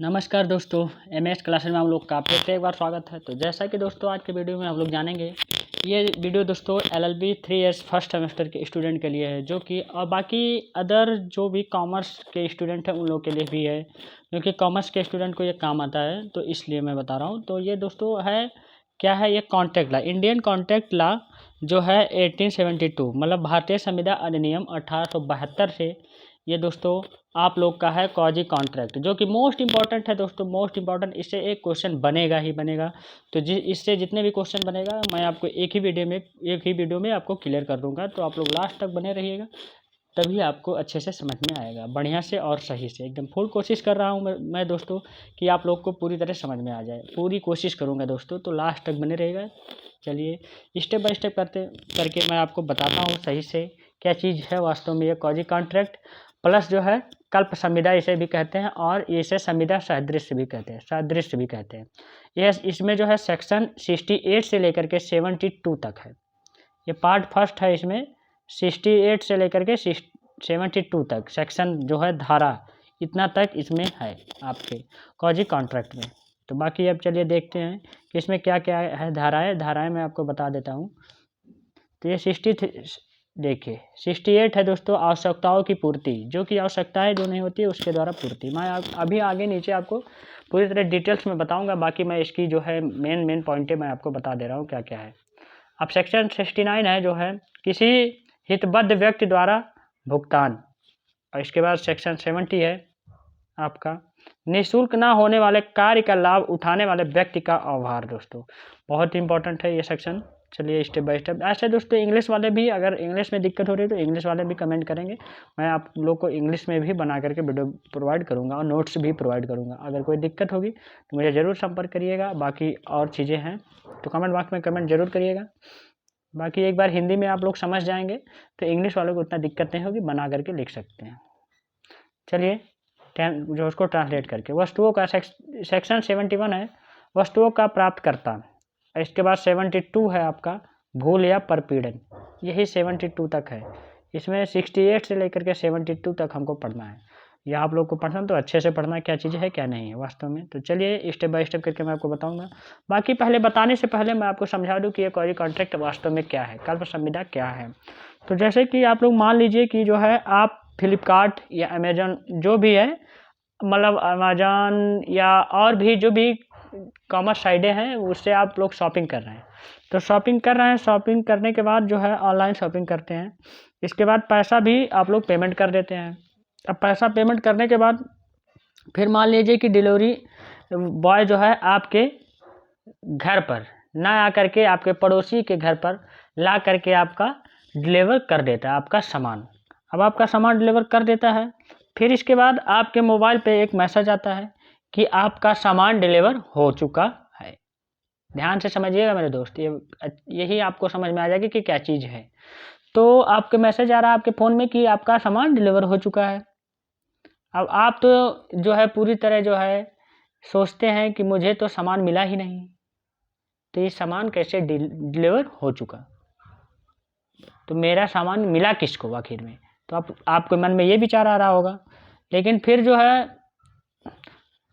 नमस्कार दोस्तों, MS classes में हम लोग का फिर से एक बार स्वागत है। तो जैसा कि दोस्तों आज के वीडियो में हम लोग जानेंगे, ये वीडियो दोस्तों एलएलबी 3 फर्स्ट सेमेस्टर के स्टूडेंट के लिए है, जो कि और बाकी अदर जो भी कॉमर्स के स्टूडेंट हैं उन लोग के लिए भी है, क्योंकि कॉमर्स के स्टूडेंट को ये काम आता है, तो इसलिए मैं बता रहा हूँ। तो ये दोस्तों है क्या है, ये contract law, Indian contract law जो है 1872 मतलब भारतीय संविदा अधिनियम 1872 से ये दोस्तों आप लोग का है कॉजी कॉन्ट्रैक्ट, जो कि मोस्ट इंपॉर्टेंट है दोस्तों, मोस्ट इंपॉर्टेंट। इससे एक क्वेश्चन बनेगा ही बनेगा। तो इससे जितने भी क्वेश्चन बनेगा मैं आपको एक ही वीडियो में आपको क्लियर कर दूंगा। तो आप लोग लास्ट तक बने रहिएगा, तभी आपको अच्छे से समझ में आएगा, बढ़िया से और सही से। एकदम फुल कोशिश कर रहा हूँ मैं दोस्तों कि आप लोग को पूरी तरह समझ में आ जाए, पूरी कोशिश करूँगा दोस्तों। तो लास्ट तक बने रहेगा। चलिए स्टेप बाय स्टेप करके मैं आपको बताता हूँ सही से क्या चीज़ है वास्तव में ये कॉजी कॉन्ट्रैक्ट। प्लस जो है कल्प संविदा इसे भी कहते हैं, और इसे संविदा सादृश्य भी कहते हैं। ये इसमें जो है सेक्शन 68 से लेकर के 72 तक है। ये पार्ट फर्स्ट है, इसमें 68 से लेकर के 72 तक सेक्शन जो है, धारा इतना तक इसमें है आपके कॉजी कॉन्ट्रैक्ट में। तो बाकी अब चलिए देखते हैं कि इसमें क्या क्या है। धाराएं मैं आपको बता देता हूँ। तो ये 68 है दोस्तों, आवश्यकताओं की पूर्ति, जो कि आवश्यकताएं जो नहीं होती है उसके द्वारा पूर्ति। मैं अभी आगे नीचे आपको पूरी तरह डिटेल्स में बताऊंगा। बाकी मैं इसकी जो है मेन पॉइंटें मैं आपको बता दे रहा हूँ क्या क्या है। अब सेक्शन 69 है जो है किसी हितबद्ध व्यक्ति द्वारा भुगतान, और इसके बाद सेक्शन 70 है आपका निःशुल्क ना होने वाले कार्य का लाभ उठाने वाले व्यक्ति का आभार। दोस्तों बहुत इंपॉर्टेंट है ये सेक्शन। चलिए स्टेप बाय स्टेप। ऐसे दोस्तों इंग्लिश वाले भी, अगर इंग्लिश में दिक्कत हो रही है तो इंग्लिश वाले भी कमेंट करेंगे, मैं आप लोग को इंग्लिश में भी बना करके वीडियो प्रोवाइड करूँगा और नोट्स भी प्रोवाइड करूँगा। अगर कोई दिक्कत होगी तो मुझे ज़रूर संपर्क करिएगा। बाकी और चीज़ें हैं तो कमेंट बॉक्स में कमेंट जरूर करिएगा। बाकी एक बार हिंदी में आप लोग समझ जाएंगे तो इंग्लिश वालों को उतना दिक्कत नहीं होगी, बना करके लिख सकते हैं। चलिए जो उसको ट्रांसलेट करके, वस्तुओं का सेक्शन 71 है वस्तुओं का प्राप्तकर्ता। इसके बाद 72 है आपका भूल या परपीड़न, यही 72 तक है। इसमें 68 से लेकर के 72 तक हमको पढ़ना है। ये आप लोग को पढ़ना तो अच्छे से पढ़ना क्या चीज़ है क्या नहीं है वास्तव में। तो चलिए स्टेप बाय स्टेप करके मैं आपको बताऊंगा। बाकी पहले बताने से पहले मैं आपको समझा दूं कि ये कॉजी कॉन्ट्रैक्ट वास्तव में क्या है, कल्प संविदा क्या है। तो जैसे कि आप लोग मान लीजिए कि जो है आप फ्लिपकार्ट या अमेजन जो भी है, मतलब अमेजन या और भी जो भी कॉमर्स साइटें हैं उससे आप लोग शॉपिंग कर रहे हैं। तो शॉपिंग करने के बाद जो है ऑनलाइन शॉपिंग करते हैं। इसके बाद पैसा भी आप लोग पेमेंट कर देते हैं। अब पैसा पेमेंट करने के बाद फिर मान लीजिए कि डिलीवरी बॉय जो है आपके घर पर ना आकर के आपके पड़ोसी के घर पर ला करके आपका डिलीवर कर देता है आपका सामान। अब आपका सामान डिलीवर कर देता है, फिर इसके बाद आपके मोबाइल पे एक मैसेज आता है कि आपका सामान डिलीवर हो चुका है। ध्यान से समझिएगा मेरे दोस्त, यही आपको समझ में आ जाएगी कि क्या चीज़ है। तो आपके मैसेज आ रहा है आपके फ़ोन में कि आपका सामान डिलीवर हो चुका है। अब आप तो जो है पूरी तरह जो है सोचते हैं कि मुझे तो सामान मिला ही नहीं, तो ये सामान कैसे डिलीवर हो चुका, तो मेरा सामान मिला किसको आखिर में। तो आपके मन में ये विचार आ रहा होगा। लेकिन फिर जो है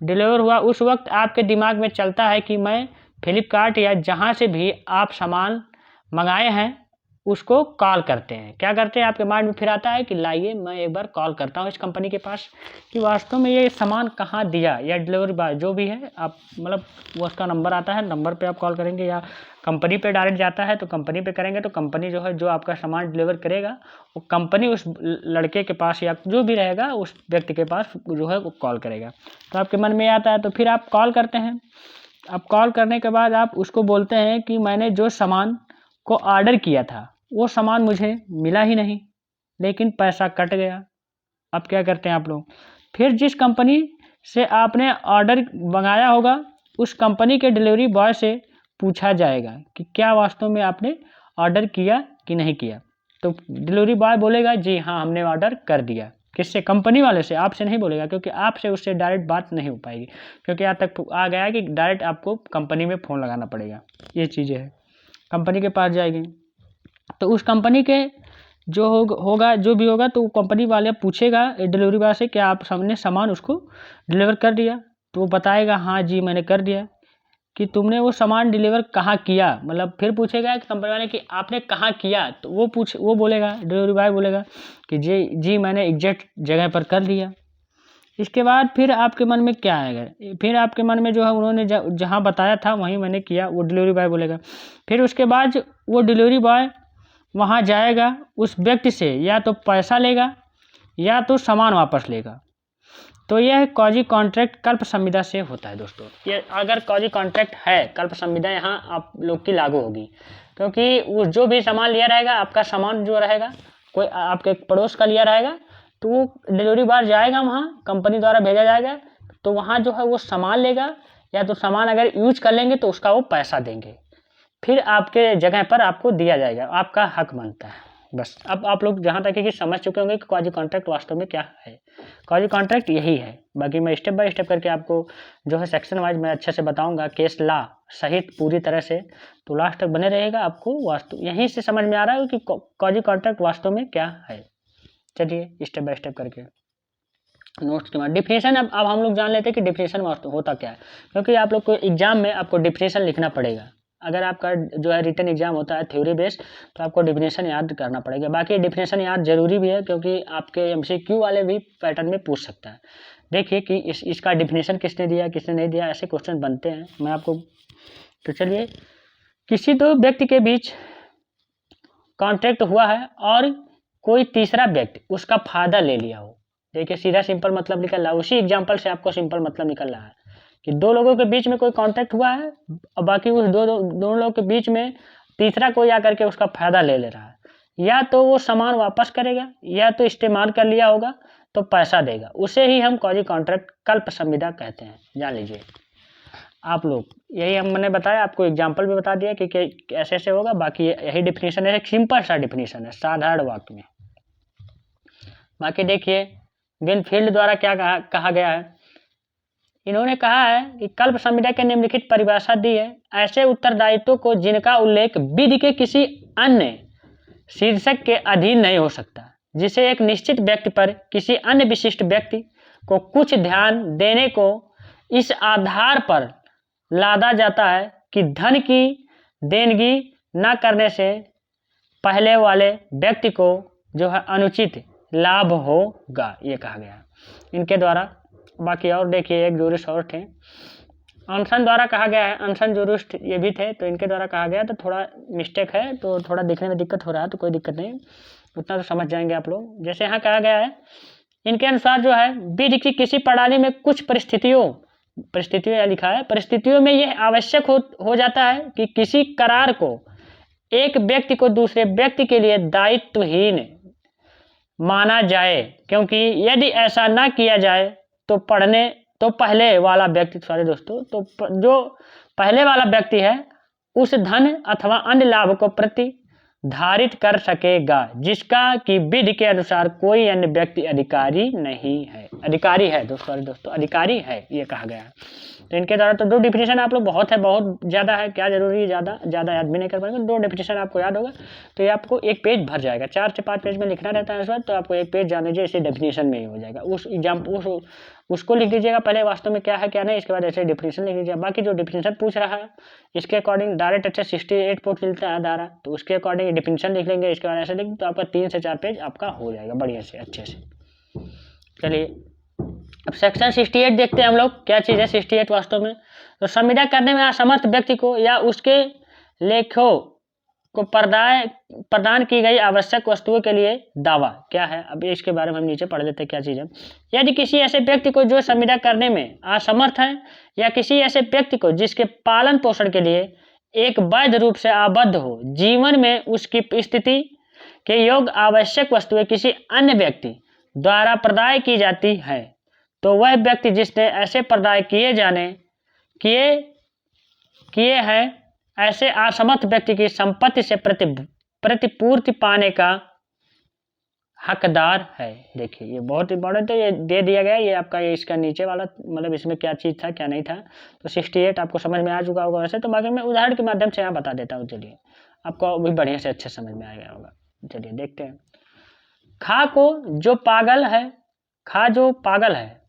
डिलीवर हुआ, उस वक्त आपके दिमाग में चलता है कि मैं फ्लिपकार्ट या जहाँ से भी आप सामान मंगाए हैं उसको कॉल करते हैं। क्या करते हैं, आपके माइंड में फिर आता है कि लाइए मैं एक बार कॉल करता हूँ इस कंपनी के पास कि वास्तव में ये सामान कहाँ दिया, या डिलीवरी बॉय जो भी है आप मतलब वो उसका नंबर आता है, नंबर पे आप कॉल करेंगे, या कंपनी पे डायरेक्ट जाता है तो कंपनी पे करेंगे। तो कंपनी जो है जो आपका सामान डिलीवर करेगा वो कंपनी उस लड़के के पास या जो भी रहेगा उस व्यक्ति के पास जो है वो कॉल करेगा। तो आपके मन में आता है तो फिर आप कॉल करते हैं। अब कॉल करने के बाद आप उसको बोलते हैं कि मैंने जो सामान को ऑर्डर किया था वो सामान मुझे मिला ही नहीं, लेकिन पैसा कट गया। अब क्या करते हैं आप लोग, फिर जिस कंपनी से आपने ऑर्डर मंगाया होगा उस कंपनी के डिलीवरी बॉय से पूछा जाएगा कि क्या वास्तव में आपने ऑर्डर किया कि नहीं किया। तो डिलीवरी बॉय बोलेगा जी हाँ हमने ऑर्डर कर दिया। किससे, कंपनी वाले से, आपसे नहीं बोलेगा, क्योंकि आपसे उससे डायरेक्ट बात नहीं हो पाएगी, क्योंकि यहाँ तक आ गया है कि डायरेक्ट आपको कंपनी में फ़ोन लगाना पड़ेगा। ये चीज़ें है, कंपनी के पास जाएगी तो उस कंपनी के जो होगा जो भी होगा तो कंपनी वाले पूछेगा डिलीवरी बॉय से क्या आप सामने सामान उसको डिलीवर कर दिया। तो वो बताएगा हाँ जी मैंने कर दिया, कि तुमने वो सामान डिलीवर कहाँ किया, मतलब फिर पूछेगा कंपनी वाले कि आपने कहाँ किया, तो वो बोलेगा, डिलीवरी बॉय बोलेगा कि जी मैंने एग्जैक्ट जगह पर कर दिया। इसके बाद फिर आपके मन में क्या आएगा, फिर आपके मन में जो है उन्होंने जहाँ बताया था वहीं मैंने किया, वो डिलीवरी बॉय बोलेगा। फिर उसके बाद वो डिलीवरी बॉय वहाँ जाएगा, उस व्यक्ति से या तो पैसा लेगा या तो सामान वापस लेगा। तो यह कॉजी कॉन्ट्रैक्ट कल्प संविदा से होता है दोस्तों। ये अगर कॉजी कॉन्ट्रैक्ट है, कल्प संविदा यहाँ आप लोग की लागू होगी, क्योंकि वो जो भी सामान लिया रहेगा, आपका सामान जो रहेगा कोई आपके पड़ोस का लिया रहेगा, तो वो डिलीवरी बॉय जाएगा वहाँ, कंपनी द्वारा भेजा जाएगा, तो वहाँ जो है वो सामान लेगा, या तो सामान अगर यूज कर लेंगे तो उसका वो पैसा देंगे, फिर आपके जगह पर आपको दिया जाएगा, आपका हक बनता है। बस अब आप लोग जहाँ तक है कि समझ चुके होंगे कि क्वाजी कॉन्ट्रैक्ट वास्तव में क्या है। क्वाजी कॉन्ट्रैक्ट यही है, बाकी मैं स्टेप बाय स्टेप करके आपको जो है सेक्शन वाइज मैं अच्छे से बताऊंगा, केस ला सहित पूरी तरह से, तो लास्ट तक बने रहेगा। आपको वास्तव यहीं से समझ में आ रहा है कि क्वाजी कॉन्ट्रैक्ट वास्तव में क्या है। चलिए स्टेप बाय स्टेप करके नोट्स के बाद डिफिनेशन अब हम लोग जान लेते हैं कि डिफिनेशन होता क्या है, क्योंकि आप लोग को एग्जाम में आपको डिफिनेशन लिखना पड़ेगा। अगर आपका जो है रिटन एग्जाम होता है थ्योरी बेस्ड, तो आपको डिफिनेशन याद करना पड़ेगा। बाकी डिफिनेशन याद जरूरी भी है, क्योंकि आपके एमसीक्यू वाले भी पैटर्न में पूछ सकता है। देखिए कि इसका डिफिनेशन किसने दिया किसने नहीं दिया, ऐसे क्वेश्चन बनते हैं। मैं आपको तो चलिए, किसी दो व्यक्ति के बीच कॉन्ट्रैक्ट हुआ है और कोई तीसरा व्यक्ति उसका फायदा ले लिया हो। देखिए सीधा सिंपल मतलब निकल रहा है, उसी एग्जाम्पल से आपको सिंपल मतलब निकल रहा है कि दो लोगों के बीच में कोई कॉन्ट्रैक्ट हुआ है और बाकी उस दोनों लोगों के बीच में तीसरा कोई आकर के उसका फायदा ले रहा है। या तो वो सामान वापस करेगा या तो इस्तेमाल कर लिया होगा तो पैसा देगा, उसे ही हम क्वाजी कॉन्ट्रैक्ट कल्प संविदा कहते हैं। जान लीजिए आप लोग, यही हमने बताया, आपको एग्जाम्पल भी बता दिया कि ऐसे ऐसे होगा। बाकी यही डिफिनेशन है, एक सिंपल सा डिफिनेशन है साधारण वाक्य में। बाकी देखिए विनफील्ड द्वारा क्या कहा गया है। इन्होंने कहा है कि कल्प संविदा के निम्नलिखित परिभाषा दी है, ऐसे उत्तरदायित्वों को जिनका उल्लेख विधि के किसी अन्य शीर्षक के अधीन नहीं हो सकता, जिसे एक निश्चित व्यक्ति पर किसी अन्य विशिष्ट व्यक्ति को कुछ ध्यान देने को इस आधार पर लादा जाता है कि धन की देनगी न करने से पहले वाले व्यक्ति को जो है अनुचित लाभ होगा, ये कहा गया इनके द्वारा। बाकी और देखिए एक जूरिस्ट और थे, अनसन द्वारा कहा गया है, अनसन जूरिस्ट ये भी थे, तो इनके द्वारा कहा गया, तो थोड़ा मिस्टेक है, तो थोड़ा दिखने में दिक्कत हो रहा है, तो कोई दिक्कत नहीं, उतना तो समझ जाएंगे आप लोग। जैसे यहाँ कहा गया है, इनके अनुसार जो है विधि की किसी प्रणाली में कुछ परिस्थितियों लिखा है, परिस्थितियों में यह आवश्यक हो जाता है कि किसी करार को एक व्यक्ति को दूसरे व्यक्ति के लिए दायित्वहीन माना जाए, क्योंकि यदि ऐसा ना किया जाए तो पहले वाला व्यक्ति तो जो पहले वाला व्यक्ति है उस धन अथवा अन्य लाभ को प्रतिधारित कर सकेगा जिसका कि विधि के अनुसार कोई अन्य व्यक्ति अधिकारी नहीं है। अधिकारी है दोस्तों अधिकारी है, ये कहा गया है। तो इनके द्वारा तो दो डिफिनेशन आप लोग बहुत ज़्यादा है, क्या जरूरी है ज़्यादा याद भी नहीं कर पाएंगे, दो डिफिनेशन आपको याद होगा तो ये आपको एक पेज भर जाएगा। 4 से 5 पेज में लिखना रहता है इस बार, तो आपको एक पेज जान लीजिए इसी डेफिनेशन में ही हो जाएगा। उसको लिख दीजिएगा पहले वास्तव में क्या है क्या नहीं, इसके बाद ऐसे डिफिनेशन लिख दीजिएगा। बाकी जो डिफिनेशन पूछ रहा है इसके अकॉर्डिंग डायरेक्ट अच्छा 68 पोर्ट मिलता है धारा, तो उसके अकॉर्डिंग डिफिनेशन लिख लेंगे, इसके बाद ऐसे लिख तो आपका 3 से 4 पेज आपका हो जाएगा बढ़िया से अच्छे से। चलिए अब सेक्शन 68 देखते हैं हम लोग, क्या चीज़ है 68 वास्तव में। तो संविदा करने में असमर्थ व्यक्ति को या उसके लेखों को प्रदान की गई आवश्यक वस्तुओं के लिए दावा क्या है, अब इसके बारे में हम नीचे पढ़ लेते हैं क्या चीज़ है। यदि किसी ऐसे व्यक्ति को जो संविदा करने में असमर्थ है या किसी ऐसे व्यक्ति को जिसके पालन पोषण के लिए एक वैध रूप से आबद्ध हो, जीवन में उसकी स्थिति के योग्य आवश्यक वस्तुएं किसी अन्य व्यक्ति द्वारा प्रदाय की जाती है, तो वह व्यक्ति जिसने ऐसे प्रदाय किए हैं ऐसे असमर्थ व्यक्ति की संपत्ति से प्रतिपूर्ति पाने का हकदार है। देखिए ये बहुत इंपॉर्टेंट है, ये दे दिया गया, ये आपका ये इसका नीचे वाला मतलब इसमें क्या चीज़ था क्या नहीं था। तो 68 आपको समझ में आ चुका होगा वैसे, तो बाकी मैं उदाहरण के माध्यम से यहाँ बता देता हूँ, चलिए आपको भी बढ़िया से अच्छे समझ में आ गया होगा। चलिए देखते हैं। खा जो पागल है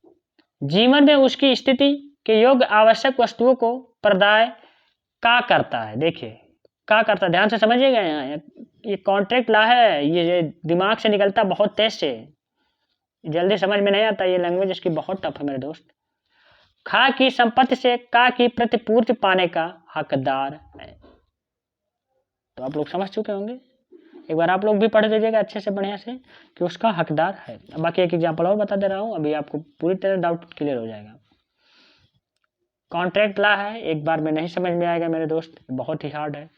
जीवन में उसकी स्थिति के योग्य आवश्यक वस्तुओं को प्रदाय का करता है। देखिए का करता है, ध्यान से समझिएगा। यहाँ ये कॉन्ट्रैक्ट ला है, ये दिमाग से निकलता बहुत तेज से, जल्दी समझ में नहीं आता, ये लैंग्वेज इसकी बहुत टफ है मेरे दोस्त। खा की संपत्ति से का की प्रतिपूर्ति पाने का हकदार है। तो आप लोग समझ चुके होंगे, एक बार आप लोग भी पढ़ लीजिएगा अच्छे से बढ़िया से कि उसका हकदार है। बाकी एक एग्जाम्पल और बता दे रहा हूँ, अभी आपको पूरी तरह डाउट क्लियर हो जाएगा। कॉन्ट्रैक्ट ला है, एक बार में नहीं समझ में आएगा मेरे दोस्त, बहुत ही हार्ड है।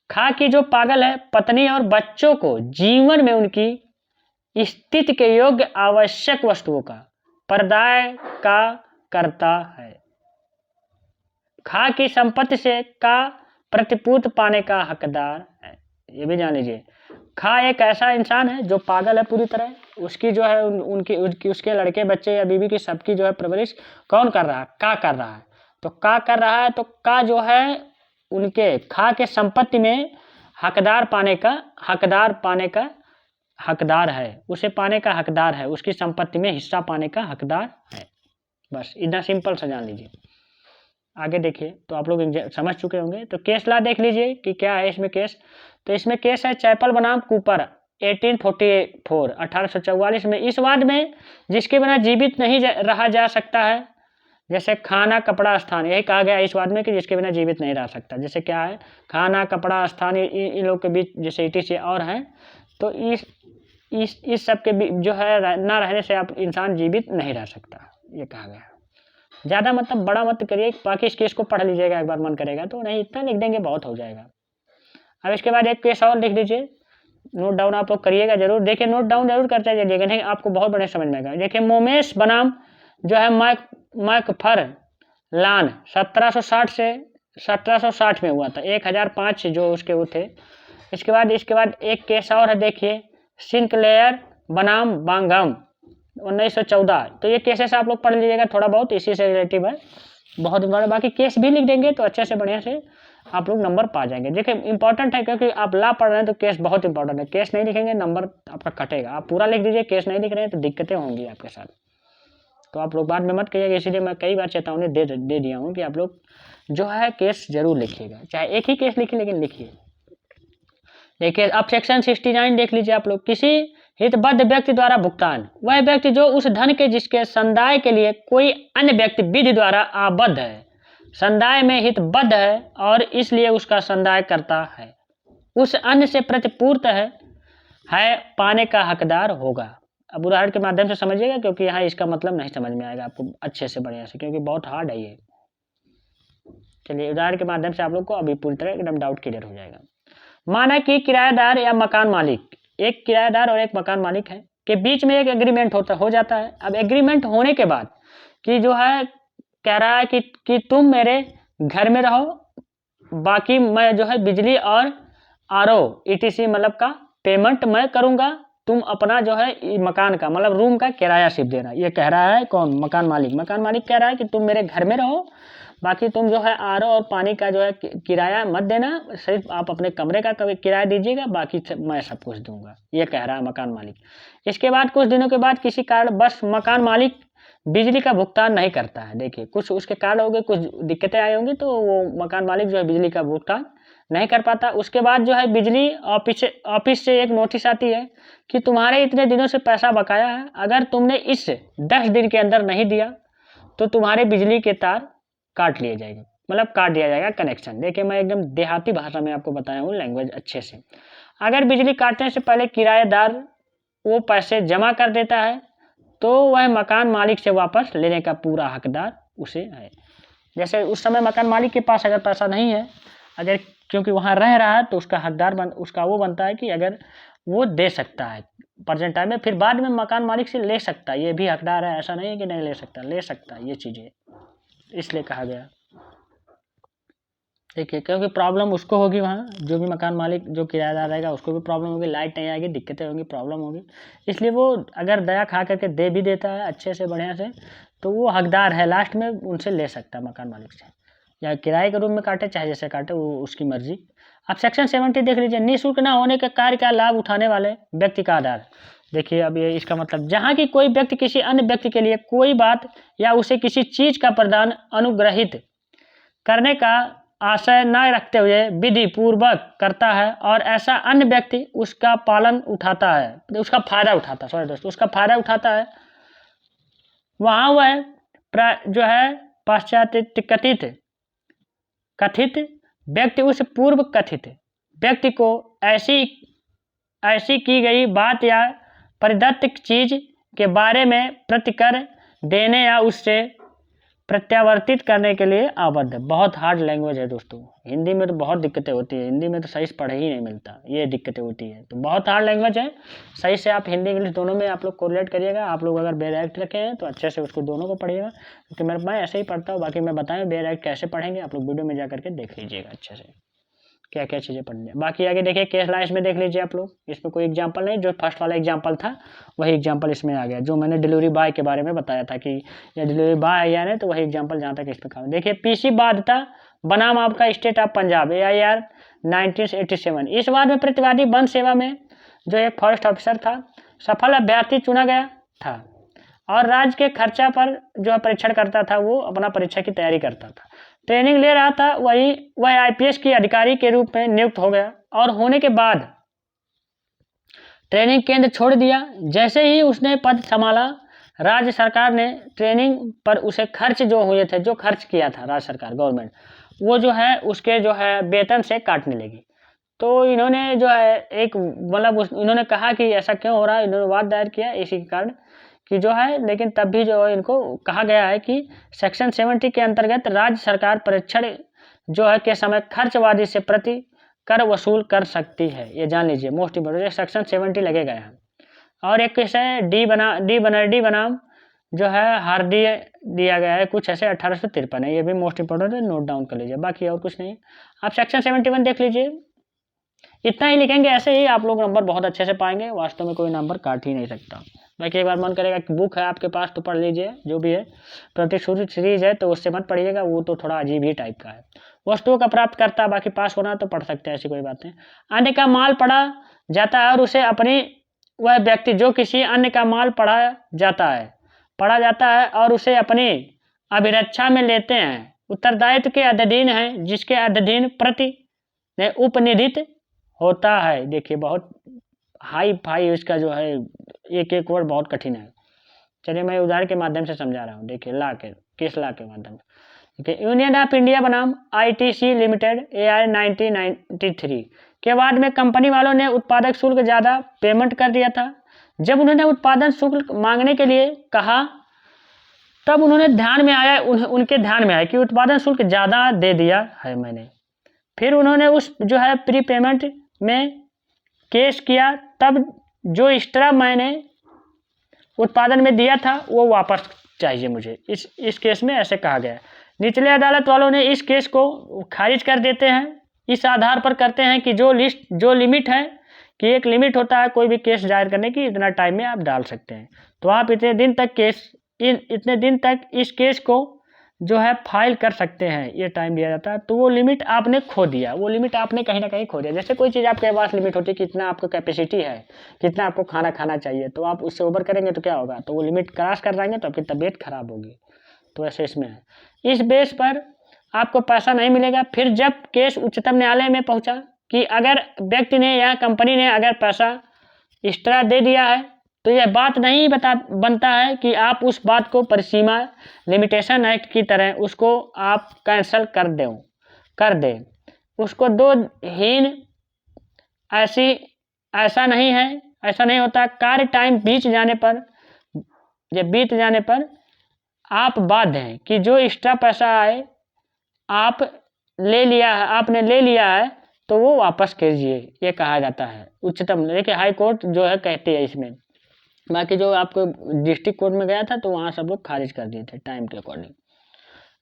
खा की जो पागल है पत्नी और बच्चों को जीवन में उनकी स्थिति के योग्य आवश्यक वस्तुओं का प्रदाय का करता है। खा की संपत्ति से का प्रतिपूर्ति पाने का हकदार है। ये भी जान लीजिए, खा एक ऐसा इंसान है जो पागल है पूरी तरह, उसकी जो है उनकी उसके लड़के बच्चे या बीवी की सबकी जो है परवरिश कौन कर रहा है? का कर रहा है। तो का कर रहा है, तो का जो है उनके खा के संपत्ति में हकदार पाने का हकदार है, उसे पाने का हकदार है, उसकी संपत्ति में हिस्सा पाने का हकदार है। बस इतना सिंपल सा जान लीजिए। आगे देखिए, तो आप लोग समझ चुके होंगे। तो केस ला देख लीजिए कि क्या है इसमें केस। तो इसमें केस है चैपल बनाम कूपर 1844 1844 में। इस वाद में जिसके बिना जीवित नहीं रहा जा सकता है, जैसे खाना कपड़ा स्थान, यही कहा गया इस वाद में कि जिसके बिना जीवित नहीं रह सकता। जैसे क्या है, खाना कपड़ा स्थान, इन लोग के बीच जैसे ETC और हैं, तो इस सब के जो है ना रहने से आप इंसान जीवित नहीं रह सकता, ये कहा गया। ज़्यादा मतलब बड़ा मत करिए, बाकी इस केस को पढ़ लीजिएगा एक बार मन करेगा तो, नहीं इतना लिख देंगे बहुत हो जाएगा। अब इसके बाद एक केस और लिख लीजिए, नोट डाउन आप लोग करिएगा जरूर। देखिए नोट डाउन जरूर करते जाइएगा, नहीं आपको बहुत बड़े समझ में आएगा। देखिए मोमेश बनाम जो है मैकफरलान 1760 से 1760 में हुआ था, 1005 से जो उसके वो थे। इसके बाद एक केस और है, देखिए सिंक्लेयर बनाम बांगम 1914। तो ये केसेस आप लोग पढ़ लीजिएगा, थोड़ा बहुत इसी से रिलेटिव है, बहुत इंपॉर्टेंट। बाकी केस भी लिख देंगे तो अच्छे से बढ़िया से आप लोग नंबर पा जाएंगे। देखिए इंपॉर्टेंट है क्योंकि आप ला पढ़ रहे हैं तो केस बहुत इंपॉर्टेंट है। केस नहीं लिखेंगे नंबर आपका कटेगा। आप पूरा लिख दीजिए, केस नहीं लिख रहे हैं तो दिक्कतें होंगी आपके साथ। तो आप लोग बाद में मत कहिएगा, इसीलिए मैं कई बार चेतावनी दे दिया हूँ कि आप लोग जो है केस जरूर लिखिएगा, चाहे एक ही केस लिखिए लेकिन लिखिए। देखिए अब सेक्शन 69 देख लीजिए आप लोग। किसी हितबद्ध व्यक्ति द्वारा भुगतान, वह व्यक्ति जो उस धन के जिसके संदाय के लिए कोई अन्य व्यक्ति विधि द्वारा आबद्ध है, संदाय में हितबद्ध है और इसलिए उसका संदाय करता है, उस अन्य से प्रतिपूर्त है पाने का हकदार होगा। अब उदाहरण के माध्यम से समझिएगा, क्योंकि यहाँ इसका मतलब नहीं समझ में आएगा आपको अच्छे से बढ़िया से, क्योंकि बहुत हार्ड है ये। चलिए उदाहरण के माध्यम से आप लोग को अभी पूरी तरह एकदम डाउट क्लियर हो जाएगा। माना कि किराएदार या मकान मालिक, एक किराएदार और एक मकान मालिक है के बीच में एक एग्रीमेंट हो जाता है। अब एग्रीमेंट होने के बाद कि जो है कह रहा है कि तुम मेरे घर में रहो, बाकी मैं जो है बिजली और RO ETC मतलब का पेमेंट मैं करूँगा, तुम अपना जो है मकान का मतलब रूम का किराया सिर्फ देना। ये कह रहा है कौन? मकान मालिक। मकान मालिक कह रहा है कि तुम मेरे घर में रहो, बाकी तुम जो है RO और पानी का जो है किराया मत देना, सिर्फ आप अपने कमरे का किराया दीजिएगा, बाकी मैं सब कुछ दूंगा, ये कह रहा है मकान मालिक। इसके बाद कुछ दिनों के बाद किसी कारण बस मकान मालिक बिजली का भुगतान नहीं करता है। देखिए कुछ उसके कारण हो गए, कुछ दिक्कतें आई होंगी, तो वो मकान मालिक जो है बिजली का भुगतान नहीं कर पाता। उसके बाद जो है बिजली ऑफिस से एक नोटिस आती है कि तुम्हारे इतने दिनों से पैसा बकाया है, अगर तुमने इस 10 दिन के अंदर नहीं दिया तो तुम्हारे बिजली के तार काट लिए जाएंगे, मतलब काट दिया जाएगा कनेक्शन। देखिए मैं एकदम देहाती भाषा में आपको बताया हूँ लैंग्वेज अच्छे से। अगर बिजली काटने से पहले किराएदार वो पैसे जमा कर देता है तो वह मकान मालिक से वापस लेने का पूरा हकदार उसे है। जैसे उस समय मकान मालिक के पास अगर पैसा नहीं है, अगर क्योंकि वहाँ रह रहा है, तो उसका हकदार उसका वो बनता है कि अगर वो दे सकता है प्रेजेंट टाइम में, फिर बाद में मकान मालिक से ले सकता है, ये भी हकदार है। ऐसा नहीं है कि नहीं ले सकता, ले सकता है, ये चीज़ें इसलिए कहा गया। देखिए क्योंकि प्रॉब्लम उसको होगी, वहाँ जो भी मकान मालिक जो किराएदार रहेगा उसको भी प्रॉब्लम होगी, लाइट नहीं आएगी, दिक्कतें होंगी, प्रॉब्लम होगी, इसलिए वो अगर दया खा करके दे भी देता है अच्छे से बढ़िया से, तो वो हकदार है, लास्ट में उनसे ले सकता है मकान मालिक से, या किराए के रूम में काटे चाहे जैसे काटे, वो उसकी मर्जी। अब सेक्शन 70 देख लीजिए। निःशुल्क न होने के कार्य का लाभ उठाने वाले व्यक्ति का आधार। देखिए अब ये इसका मतलब, जहाँ की कोई व्यक्ति किसी अन्य व्यक्ति के लिए कोई बात या उसे किसी चीज का प्रदान अनुग्रहित करने का आशय न रखते हुए विधि पूर्वक करता है और ऐसा अन्य व्यक्ति उसका पालन उठाता है, उसका फायदा उठाता है, सॉरी दोस्तों, उसका फायदा उठाता है, वहाँ वह जो है पाश्चात्य कथित व्यक्ति उस पूर्व कथित व्यक्ति को ऐसी की गई बात या परिदत्त चीज के बारे में प्रतिकर देने या उससे प्रत्यावर्तित करने के लिए आबद्ध है। बहुत हार्ड लैंग्वेज है दोस्तों, हिंदी में तो बहुत दिक्कतें होती है, हिंदी में तो सही से पढ़े ही नहीं मिलता, ये दिक्कतें होती है। तो बहुत हार्ड लैंग्वेज है, सही से आप हिंदी इंग्लिश दोनों में आप लोग कोरिलेट करिएगा। आप लोग अगर बेराइट रखे हैं तो अच्छे से उसको दोनों को पढ़िएगा, क्योंकि मैं ऐसे ही पढ़ता हूँ। बाकी मैं बताएं बेराइट कैसे पढ़ेंगे, आप लोग वीडियो में जा करके देख लीजिएगा अच्छे से क्या क्या चीज़ें पढ़नी है। बाकी आगे देखिए केस लाइन्स में देख लीजिए आप लोग, इसमें कोई एग्जांपल नहीं, जो फर्स्ट वाला एग्जांपल था वही एग्जांपल इसमें आ गया, जो मैंने डिलीवरी बॉय के बारे में बताया था कि ये डिलीवरी बॉय या नहीं, तो वही एग्जांपल जहाँ तक इसमें काम। देखिए पीसी बाध्यता बनाम आपका स्टेट ऑफ पंजाब AIR 1987। इस बात में प्रतिवादी वन सेवा में जो एक फॉरेस्ट ऑफिसर था सफल अभ्यर्थी चुना गया था और राज्य के खर्चा पर जो परीक्षण करता था, वो अपना परीक्षा की तैयारी करता था, ट्रेनिंग ले रहा था। वह IPS की अधिकारी के रूप में नियुक्त हो गया और होने के बाद ट्रेनिंग केंद्र छोड़ दिया। जैसे ही उसने पद संभाला, राज्य सरकार ने ट्रेनिंग पर उसे खर्च जो हुए थे, जो खर्च किया था राज्य सरकार गवर्नमेंट, वो जो है उसके जो है वेतन से काटने लगी। तो इन्होंने जो है एक मतलब इन्होंने कहा कि ऐसा क्यों हो रहा है, इन्होंने वाद दायर किया इसी के कारण कि जो है, लेकिन तब भी जो है इनको कहा गया है कि सेक्शन 70 के अंतर्गत राज्य सरकार परीक्षण जो है के समय खर्चवादी से प्रति कर वसूल कर सकती है। ये जान लीजिए, मोस्ट इंपोर्टेंट सेक्शन 70 लगेगा यहाँ। और एक कैसे डी बनाम जो है हार्डी दिया गया है, कुछ ऐसे 1853 है, ये भी मोस्ट इंपोर्टेंट है, नोट डाउन कर लीजिए। बाकी और कुछ नहीं, आप सेक्शन 71 देख लीजिए। इतना ही लिखेंगे, ऐसे ही आप लोग नंबर बहुत अच्छे से पाएंगे, वास्तव में कोई नंबर काट ही नहीं सकता। बाकी एक बार मन करेगा कि बुक है आपके पास तो पढ़ लीजिए, जो भी है प्रतिशुद्ध सीरीज है तो उससे मत पढ़िएगा, वो तो थोड़ा अजीब ही टाइप का है। वस्तुओं का प्राप्त करता, बाकी पास होना तो पढ़ सकते हैं, ऐसी कोई बात नहीं। अन्य का माल पढ़ा जाता है और उसे अपनी वह व्यक्ति जो किसी अन्य का माल पढ़ा जाता है और उसे अपनी अभिरक्षा में लेते हैं, उत्तरदायित्व के अधीन है, जिसके अधीन प्रति उपनिधित होता है। देखिए बहुत हाई फाई इसका जो है एक एक वर्ड बहुत कठिन है। चलिए मैं उदाहरण के माध्यम से समझा रहा हूँ। देखिए किस ला के माध्यम से। देखिए यूनियन ऑफ इंडिया बनाम ITC लिमिटेड AR 1993 के बाद में कंपनी वालों ने उत्पादक शुल्क ज़्यादा पेमेंट कर दिया था। जब उन्होंने उत्पादन शुल्क मांगने के लिए कहा, तब उन्होंने उनके ध्यान में आया कि उत्पादन शुल्क ज़्यादा दे दिया है मैंने। फिर उन्होंने उस जो है प्री पेमेंट में केस किया, तब जो एक्स्ट्रा मैंने उत्पादन में दिया था वो वापस चाहिए मुझे। इस केस में ऐसे कहा गया। निचले अदालत वालों ने इस केस को खारिज कर देते हैं, इस आधार पर करते हैं कि जो लिमिट है कि एक लिमिट होता है कोई भी केस दायर करने की, इतना टाइम में आप डाल सकते हैं, तो आप इतने दिन तक इस केस को जो है फाइल कर सकते हैं, ये टाइम दिया जाता है। तो वो लिमिट आपने खो दिया, वो लिमिट आपने कहीं ना कहीं खो दिया। जैसे कोई चीज़ आपके पास लिमिट होती है, कितना आपको कैपेसिटी है, कितना आपको खाना खाना चाहिए, तो आप उससे ओवर करेंगे तो क्या होगा, तो वो लिमिट क्रॉस कर जाएंगे तो आपकी तबीयत खराब होगी। तो ऐसे इसमें है, इस बेस पर आपको पैसा नहीं मिलेगा। फिर जब केस उच्चतम न्यायालय में पहुंचा कि अगर व्यक्ति ने या कंपनी ने अगर पैसा एक्स्ट्रा दे दिया है, तो यह बात नहीं बनता है कि आप उस बात को परिसीमा लिमिटेशन एक्ट की तरह उसको आप कैंसिल कर दें। उसको दो हीन ऐसा नहीं होता। कार्य टाइम बीत जाने पर आप बाध्य हैं कि जो एक्स्ट्रा पैसा आए आपने ले लिया है तो वो वापस कीजिए, ये कहा जाता है उच्चतम। देखिए हाई कोर्ट जो है कहती है इसमें, बाकी जो आपको डिस्ट्रिक्ट कोर्ट में गया था तो वहाँ सब लोग खारिज कर दिए थे टाइम के अकॉर्डिंग।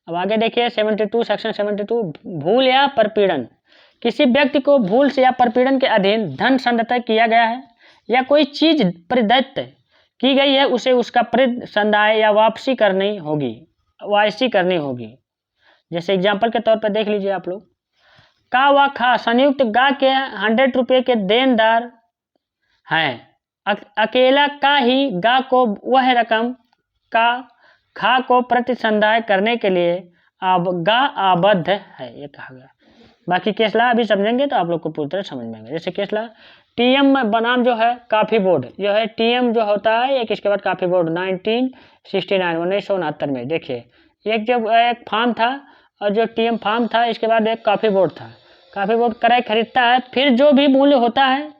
अब आगे देखिए 72 सेक्शन 72 भूल या परपीड़न। किसी व्यक्ति को भूल से या परपीड़न के अधीन धन संदत्त किया गया है या कोई चीज प्रदत्त की गई है, उसे उसका संदाय या वापसी करनी होगी। जैसे एग्जाम्पल के तौर पर देख लीजिए आप लोग, का व खा संयुक्त गा के 100 रुपये के देनदार हैं अकेला का ही गा को वह रकम का खा को प्रतिसंधाय करने के लिए अब गा आबद्ध है, ये कहा गया। बाकी केसला अभी समझेंगे तो आप लोग को पूरी तरह समझ में आएगा। जैसे केसला टीएम बनाम जो है काफ़ी बोर्ड जो है, टीएम जो होता है एक, इसके बाद काफ़ी बोर्ड 1969 में। देखिए एक जब एक फार्म था और जो टीएम फार्म था, इसके बाद एक काफ़ी बोर्ड था। काफ़ी बोर्ड क्रय खरीदता है, फिर जो भी मूल्य होता है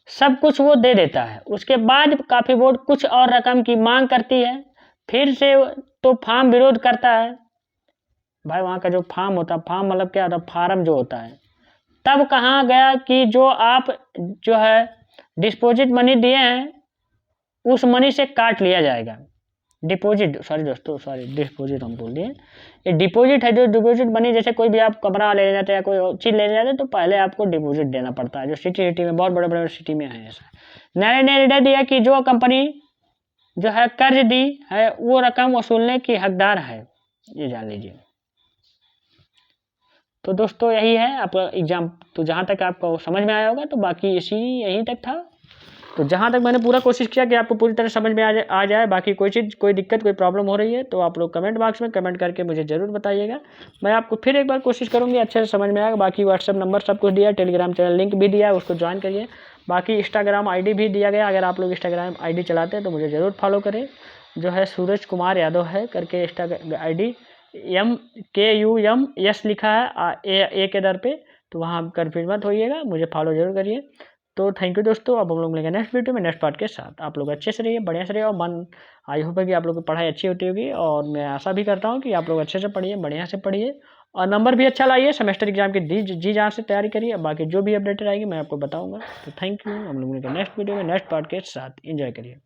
सब कुछ वो दे देता है। उसके बाद काफ़ी बोर्ड कुछ और रकम की मांग करती है, फिर से तो फार्म विरोध करता है। भाई वहाँ का जो फार्म होता है, फार्म मतलब क्या होता है, फार्म जो होता है, तब कहा गया कि जो आप जो है डिपॉजिट मनी दिए हैं उस मनी से काट लिया जाएगा। डिपॉजिट डिपॉजिट हम बोल दिए, ये डिपॉजिट है। जो डिपॉजिट मनी, जैसे कोई भी आप कमरा लेने जाते हैं या कोई चीज़ लेने जाते हैं तो पहले आपको डिपॉजिट देना पड़ता है। जो सिटी में बहुत बड़े बड़े सिटी में है ऐसा। न्यायालय ने निर्णय दिया कि जो कंपनी जो है कर्ज दी है वो रकम वसूलने की हकदार है, ये जान लीजिए। तो दोस्तों यही है आपका एग्जाम। तो जहाँ तक आपको समझ में आया होगा, तो बाकी यहीं तक था। तो जहाँ तक मैंने पूरा कोशिश किया कि आपको पूरी तरह समझ में आ जाए। बाकी कोई चीज़, कोई दिक्कत, कोई प्रॉब्लम हो रही है तो आप लोग कमेंट बॉक्स में कमेंट करके मुझे ज़रूर बताइएगा। मैं आपको फिर एक बार कोशिश करूँगी अच्छे से समझ में आएगा। बाकी व्हाट्सअप नंबर सब कुछ दिया है, टेलीग्राम चैनल लिंक भी दिया है, उसको ज्वाइन करिए। बाकी इंस्टाग्राम आईडी भी दिया गया, अगर आप लोग इंस्टाग्राम आईडी चलाते हैं तो मुझे ज़रूर फॉलो करें। जो है सूरज कुमार यादव है करके इंस्टाग्राम आईडी, MKUMS लिखा है ए के दर पे, तो वहाँ कन्फ्यूज मत होइएगा, मुझे फॉलो जरूर करिए। तो थैंक यू दोस्तों। अब हम लोग मिलेंगे नेक्स्ट वीडियो में नेक्स्ट पार्ट के साथ। आप लोग अच्छे से रहिए, बढ़िया से रहिए, और आई होप है कि आप लोग की पढ़ाई अच्छी होती होगी, और मैं आशा भी करता हूँ कि आप लोग अच्छे से पढ़िए, बढ़िया से पढ़िए, और नंबर भी अच्छा लाइए। सेमेस्टर एग्जाम की जी जान से तैयारी करिए। बाकी जो भी अपडेटेड आएगी मैं आपको बताऊँगा। तो थैंक यू। हम लोग मिलेंगे नेक्स्ट वीडियो में नेक्स्ट पार्ट के साथ। एंजॉय करिए।